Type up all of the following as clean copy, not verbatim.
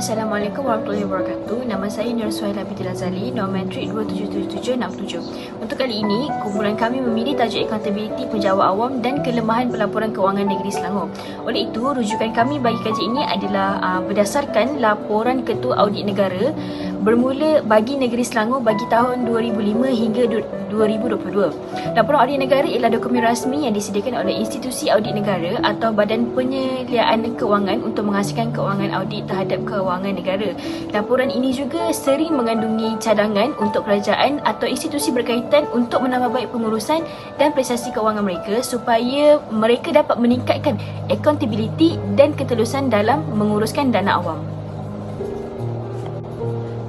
Assalamualaikum warahmatullahi wabarakatuh. Nama saya Nur Suhaila binti Lazali, nombor matrik 277767. Untuk kali ini, kumpulan kami memilih tajuk accountability penjawat awam dan kelemahan pelaporan kewangan negeri Selangor. Oleh itu, rujukan kami bagi kajian ini adalah berdasarkan laporan Ketua Audit Negara bermula bagi negeri Selangor bagi tahun 2005 hingga 2022. Laporan audit negara ialah dokumen rasmi yang disediakan oleh institusi audit negara atau badan penyeliaan kewangan untuk menghasilkan kewangan audit terhadap kewangan negara. Laporan ini juga sering mengandungi cadangan untuk kerajaan atau institusi berkaitan untuk menambah baik pengurusan dan prestasi kewangan mereka supaya mereka dapat meningkatkan accountability dan ketelusan dalam menguruskan dana awam.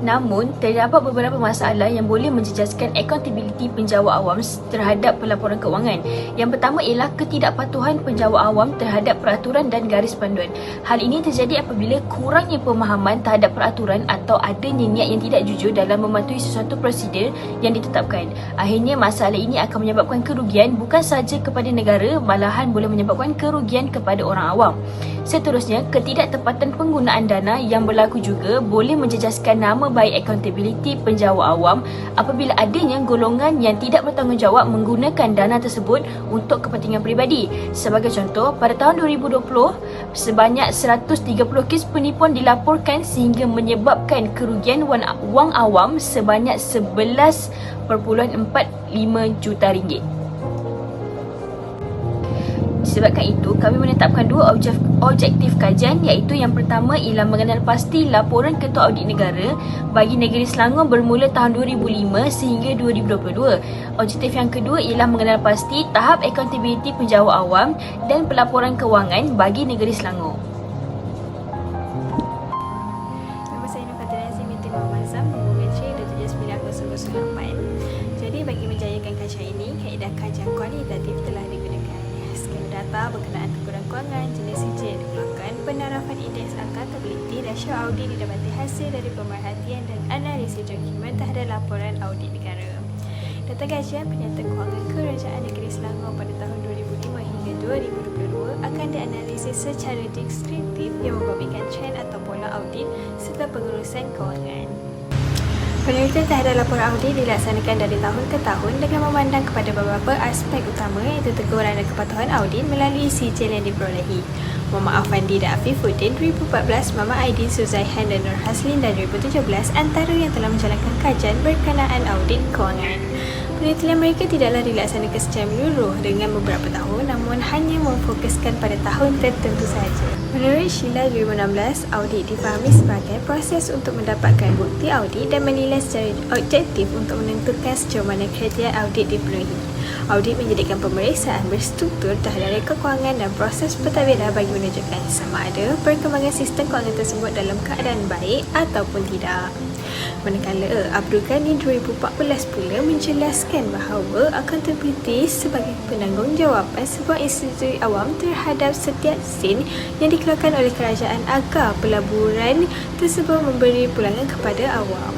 Namun, terdapat beberapa masalah yang boleh menjejaskan accountability penjawat awam terhadap pelaporan kewangan. Yang pertama ialah ketidakpatuhan penjawat awam terhadap peraturan dan garis panduan. Hal ini terjadi apabila kurangnya pemahaman terhadap peraturan atau adanya niat yang tidak jujur dalam mematuhi sesuatu prosedur yang ditetapkan. Akhirnya, masalah ini akan menyebabkan kerugian bukan sahaja kepada negara, malahan boleh menyebabkan kerugian kepada orang awam. Seterusnya, ketidaktepatan penggunaan dana yang berlaku juga boleh menjejaskan nama baik accountability penjawat awam apabila adanya golongan yang tidak bertanggungjawab menggunakan dana tersebut untuk kepentingan peribadi. Sebagai contoh, pada tahun 2020, sebanyak 130 kes penipuan dilaporkan sehingga menyebabkan kerugian wang awam sebanyak 11.45 juta ringgit. Disebabkan itu, kami menetapkan dua objektif kajian, iaitu yang pertama ialah mengenal pasti laporan Ketua Audit Negara bagi negeri Selangor bermula tahun 2005 sehingga 2022. Objektif yang kedua ialah mengenal pasti tahap accountability penjawat awam dan pelaporan kewangan bagi negeri Selangor. Nama saya Nur Fatina binti Muhammad Azam, nombor matrik 2790998. Jadi, bagi menjayakan kajian ini, kaedah kajian kualitatif telah digunakan. Skema data berkenaan kekurangan kewangan, jenis sijil yang dikeluarkan, penerapan indeks accountability, rasio audit didapati hasil dari pemerhatian dan analisis dokumen terhadap laporan audit negara. Data kajian penyata kewangan kerajaan negeri Selangor pada tahun 2005 hingga 2022 akan dianalisis secara deskriptif yang membabitkan trend atau pola audit serta pengurusan kewangan. Penelitian terhadap laporan audit dilaksanakan dari tahun ke tahun dengan memandang kepada beberapa aspek utama iaitu teguran dan kepatuhan audit melalui sijil yang diperolehi. Muhammad Afandi dan Afifuddin 2014, Muhammad Aidin Suzaihan dan Nur Haslin dan 2017 antara yang telah menjalankan kajian berkenaan audit kewangan. Penelitian mereka tidaklah dilaksanakan secara menyeluruh dengan beberapa tahun, namun hanya memfokuskan pada tahun tertentu sahaja. Menurut Sheila 2016, audit difahami sebagai proses untuk mendapatkan bukti audit dan menilai secara objektif untuk menentukan sejauh mana kriteria audit dipenuhi. Audit menjadikan pemeriksaan berstruktur terhadap rekod kewangan dan proses pentadbiran bagi menunjukkan sama ada perkembangan sistem kewangan tersebut dalam keadaan baik ataupun tidak. Manakala Abdul Ghani 2014 pula menjelaskan bahawa accountability sebagai penanggungjawabkan sebuah institusi awam terhadap setiap sen yang dikeluarkan oleh kerajaan agar pelaburan tersebut memberi pulangan kepada awam.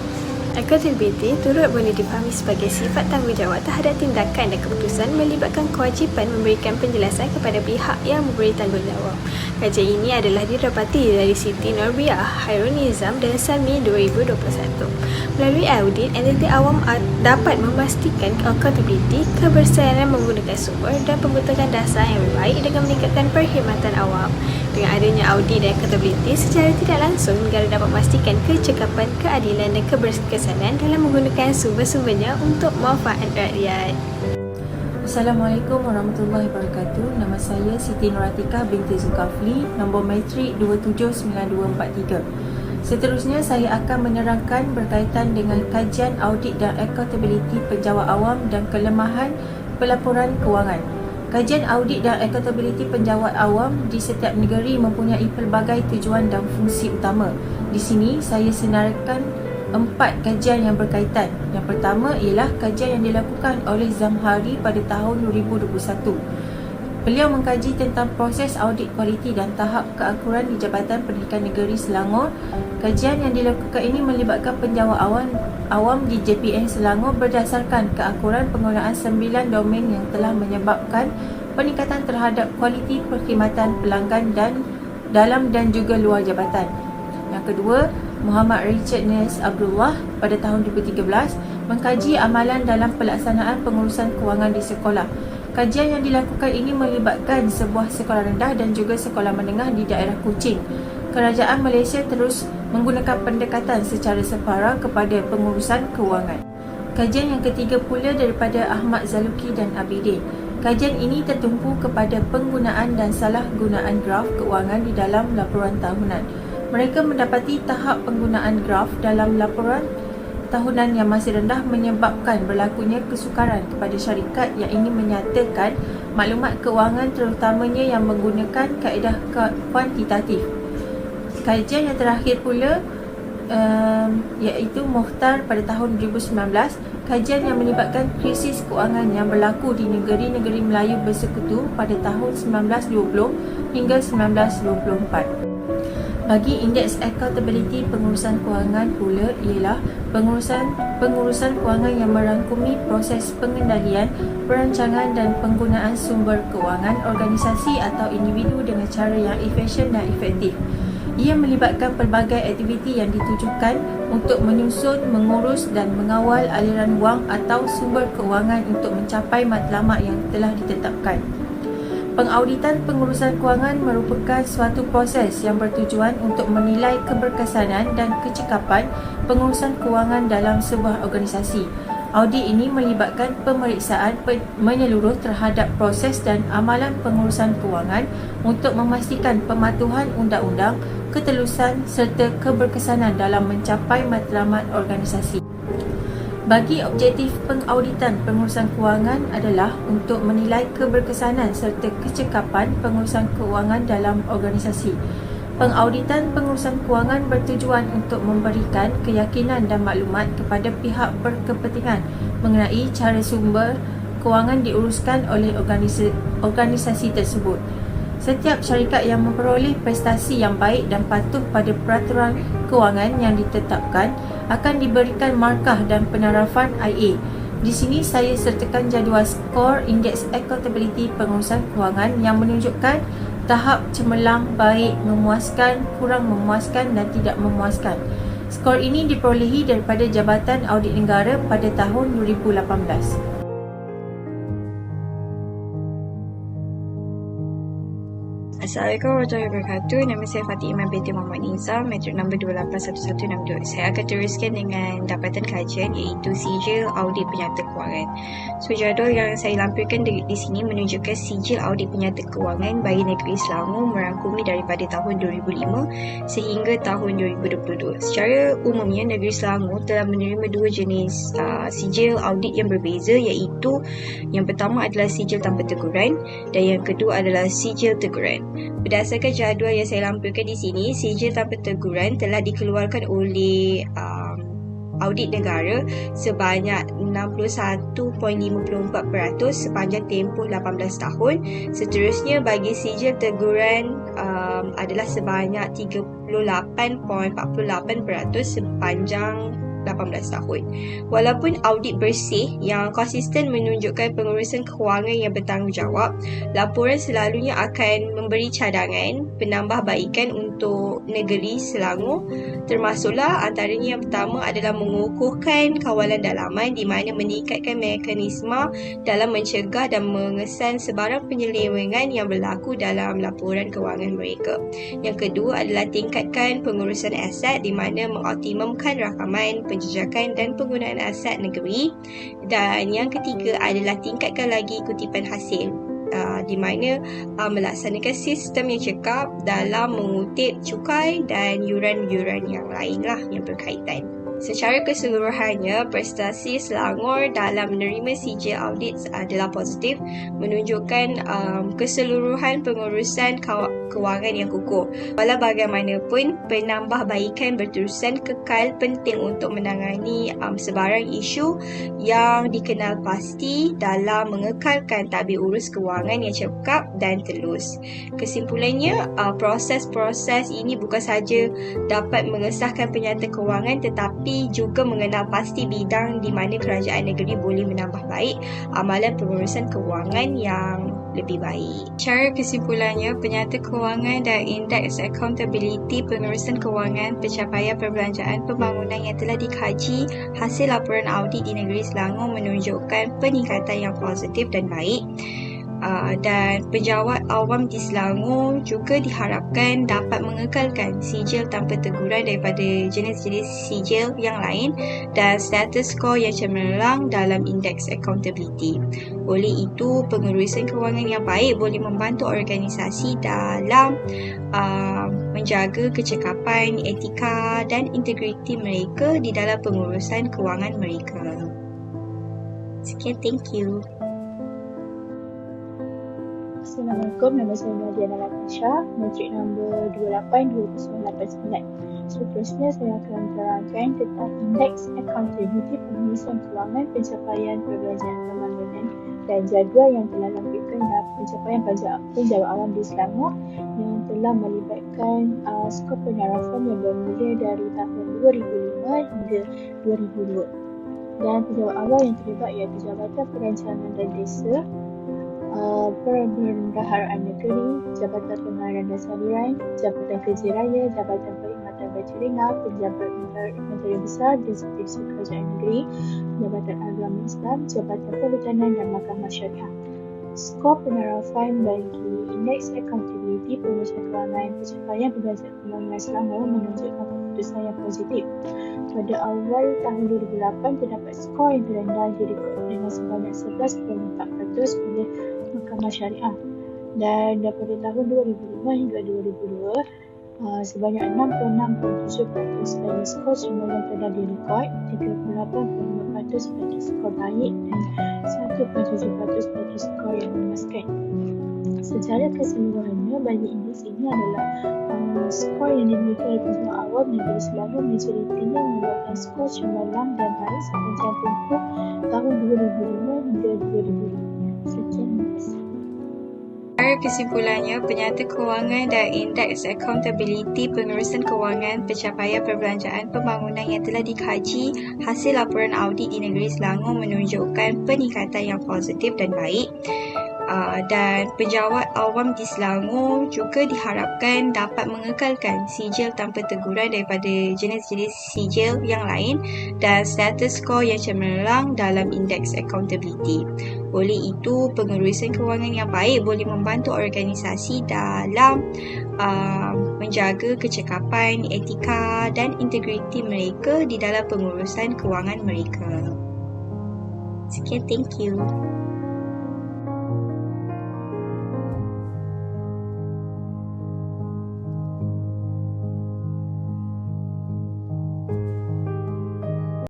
Accountability turut boleh difahami sebagai sifat tanggungjawab terhadap tindakan dan keputusan melibatkan kewajipan memberikan penjelasan kepada pihak yang memberi tanggungjawab. Kajian ini adalah didapati dari Siti Norbiah, Hairul Nizam dan Salmi 2021. Melalui audit, entiti awam dapat memastikan accountability, kebersainan menggunakan sumber dan pembentukan dasar yang lebih baik dengan meningkatkan perkhidmatan awam. Dengan adanya audit dan accountability, secara tidak langsung negara dapat memastikan kecekapan, keadilan dan keberkesanan dalam menggunakan sumber-sumbernya untuk manfaat rakyat. Assalamualaikum warahmatullahi wabarakatuh. Nama saya Siti Nuratika binti Zulkafli, nombor matrik 279243. Seterusnya, saya akan menerangkan berkaitan dengan kajian audit dan accountability penjawat awam dan kelemahan pelaporan kewangan. Kajian audit dan accountability penjawat awam di setiap negeri mempunyai pelbagai tujuan dan fungsi utama. Di sini, saya senaraikan 4 kajian yang berkaitan. Yang pertama ialah kajian yang dilakukan oleh Zamhari pada tahun 2021. Beliau mengkaji tentang proses audit kualiti dan tahap keakuran di Jabatan Pendidikan Negeri Selangor. Kajian yang dilakukan ini melibatkan penjawat awam di JPN Selangor berdasarkan keakuran penggunaan 9 domain yang telah menyebabkan peningkatan terhadap kualiti perkhidmatan pelanggan dan dalam dan juga luar jabatan. Yang kedua, Muhammad Richard Nes Abdullah pada tahun 2013 mengkaji amalan dalam pelaksanaan pengurusan kewangan di sekolah. Kajian yang dilakukan ini melibatkan sebuah sekolah rendah dan juga sekolah menengah di daerah Kuching. Kerajaan Malaysia terus menggunakan pendekatan secara separa kepada pengurusan kewangan. Kajian yang ketiga pula daripada Ahmad Zaluki dan Abidin. Kajian ini tertumpu kepada penggunaan dan salah gunaan graf kewangan di dalam laporan tahunan. Mereka mendapati tahap penggunaan graf dalam laporan tahunan yang masih rendah menyebabkan berlakunya kesukaran kepada syarikat yang ingin menyatakan maklumat kewangan terutamanya yang menggunakan kaedah kuantitatif. Kajian yang terakhir pula iaitu Mukhtar pada tahun 2019, kajian yang melibatkan krisis kewangan yang berlaku di negeri-negeri Melayu bersekutu pada tahun 1920 hingga 1924. Bagi Indeks Accountability Pengurusan Kewangan pula ialah pengurusan kewangan yang merangkumi proses pengendalian, perancangan dan penggunaan sumber kewangan organisasi atau individu dengan cara yang efisien dan efektif. Ia melibatkan pelbagai aktiviti yang ditujukan untuk menyusun, mengurus dan mengawal aliran wang atau sumber kewangan untuk mencapai matlamat yang telah ditetapkan. Pengauditan pengurusan kewangan merupakan suatu proses yang bertujuan untuk menilai keberkesanan dan kecekapan pengurusan kewangan dalam sebuah organisasi. Audit ini melibatkan pemeriksaan menyeluruh terhadap proses dan amalan pengurusan kewangan untuk memastikan pematuhan undang-undang, ketelusan serta keberkesanan dalam mencapai matlamat organisasi. Bagi objektif pengauditan pengurusan kewangan adalah untuk menilai keberkesanan serta kecekapan pengurusan kewangan dalam organisasi. Pengauditan pengurusan kewangan bertujuan untuk memberikan keyakinan dan maklumat kepada pihak berkepentingan mengenai cara sumber kewangan diuruskan oleh organisasi tersebut. Setiap syarikat yang memperoleh prestasi yang baik dan patuh pada peraturan kewangan yang ditetapkan akan diberikan markah dan penarafan IA. Di sini saya sertakan jadual skor Indeks Accountability Pengurusan Kewangan yang menunjukkan tahap cemerlang, baik, memuaskan, kurang memuaskan dan tidak memuaskan. Skor ini diperolehi daripada Jabatan Audit Negara pada tahun 2018. Assalamualaikum warahmatullahi wabarakatuh. Nama saya Fatih Iman binti Muhammad Nizam, matrik nombor 281162. Saya akan teruskan dengan dapatan kajian iaitu Sijil Audit Penyata Kewangan. So, jadual yang saya lampirkan di sini menunjukkan Sijil Audit Penyata Kewangan bagi negeri Selangor merangkumi daripada tahun 2005 sehingga tahun 2022. Secara umumnya, negeri Selangor telah menerima dua jenis sijil audit yang berbeza, iaitu yang pertama adalah sijil tanpa teguran dan yang kedua adalah sijil teguran. Berdasarkan jadual yang saya lampirkan di sini, sijil tanpa teguran telah dikeluarkan oleh audit negara sebanyak 61.54% sepanjang tempoh 18 tahun. Seterusnya bagi sijil teguran adalah sebanyak 38.48% sepanjang 18 tahun. Walaupun audit bersih yang konsisten menunjukkan pengurusan kewangan yang bertanggungjawab, laporan selalunya akan memberi cadangan penambahbaikan untuk negeri Selangor, termasuklah antaranya yang pertama adalah mengukuhkan kawalan dalaman di mana meningkatkan mekanisme dalam mencegah dan mengesan sebarang penyelewengan yang berlaku dalam laporan kewangan mereka. Yang kedua adalah tingkatkan pengurusan aset di mana mengoptimumkan rakaman, penjejakan dan penggunaan aset negeri. Dan yang ketiga adalah tingkatkan lagi kutipan hasil di mana melaksanakan sistem yang cekap dalam mengutip cukai dan yuran-yuran yang lainlah yang berkaitan. Secara keseluruhannya, prestasi Selangor dalam menerima sijil audit adalah positif, menunjukkan keseluruhan pengurusan kewangan yang kukuh. Walau bagaimanapun, penambahbaikan berterusan kekal penting untuk menangani sebarang isu yang dikenal pasti dalam mengekalkan tadbir urus kewangan yang cekap dan telus. Kesimpulannya, proses-proses ini bukan sahaja dapat mengesahkan penyata kewangan tetapi tetapi juga mengenal pasti bidang di mana kerajaan negeri boleh menambah baik amalan pengurusan kewangan yang lebih baik. Cara kesimpulannya, penyata kewangan dan indeks accountability pengurusan kewangan pencapaian perbelanjaan pembangunan yang telah dikaji hasil laporan audit di negeri Selangor menunjukkan peningkatan yang positif dan baik. Dan penjawat awam di Selangor juga diharapkan dapat mengekalkan sijil tanpa teguran daripada jenis-jenis sijil yang lain dan status skor yang cemerlang dalam indeks accountability. Oleh itu, pengurusan kewangan yang baik boleh membantu organisasi dalam menjaga kecekapan, etika dan integriti mereka di dalam pengurusan kewangan mereka. Sekian, thank you. Assalamualaikum, nama saya Nadiana Latisha, matrik nombor 282989. Seterusnya saya akan menerangkan tentang indeks accountability pengurusan kewangan pencapaian perbelanjaan pembangunan dan jadual yang telah lampirkan dalam pencapaian penjawat awam di Selangor yang telah melibatkan skop penarafan yang bermula dari tahun 2005 hingga 2002. Dan penjawat awam yang terlibat iaitu Jabatan Perancangan dan Desa, Perbendaharaan Negeri, Jabatan Pengarah dan Saliran, Jabatan Kerja Raya, Jabatan Perkhidmatan Veteriner, Pejabat Menteri Besar di Institusi Kerajaan Negeri, Jabatan Agama Islam, Jabatan Perhutanan dan Mahkamah Syariah. Skor penarafan bagi indeks accountability pengurusan kewangan pencapaian perbelanjaan pembangunan Selangor menunjukkan keputusan yang positif. Pada awal tahun 2008, terdapat skor yang terendah direkod dengan sebanyak 11.4% oleh Mahkamah Syariah. Dan daripada tahun 2005 hingga 2002, sebanyak 6.67% bagi skor cemerlang telah direkod, 38.5% bagi skor baik dan 1.7% bagi skor yang memuaskan. Secara keseluruhannya, bagi indeks ini adalah skor yang dimiliki oleh penjawat awam negeri Selangor majoritinya membuatkan skor cemerlang dan baik sepanjang tempoh tahun 2005 hingga 2005. Sekian, terima kasih. Kesimpulannya, penyata kewangan dan indeks accountability pengurusan kewangan pencapaian perbelanjaan pembangunan yang telah dikaji hasil laporan audit di negeri Selangor menunjukkan peningkatan yang positif dan baik. Dan penjawat awam di Selangor juga diharapkan dapat mengekalkan sijil tanpa teguran daripada jenis-jenis sijil yang lain dan status skor yang cemerlang dalam indeks accountability. Oleh itu, pengurusan kewangan yang baik boleh membantu organisasi dalam menjaga kecekapan, etika dan integriti mereka di dalam pengurusan kewangan mereka. Sekian, thank you.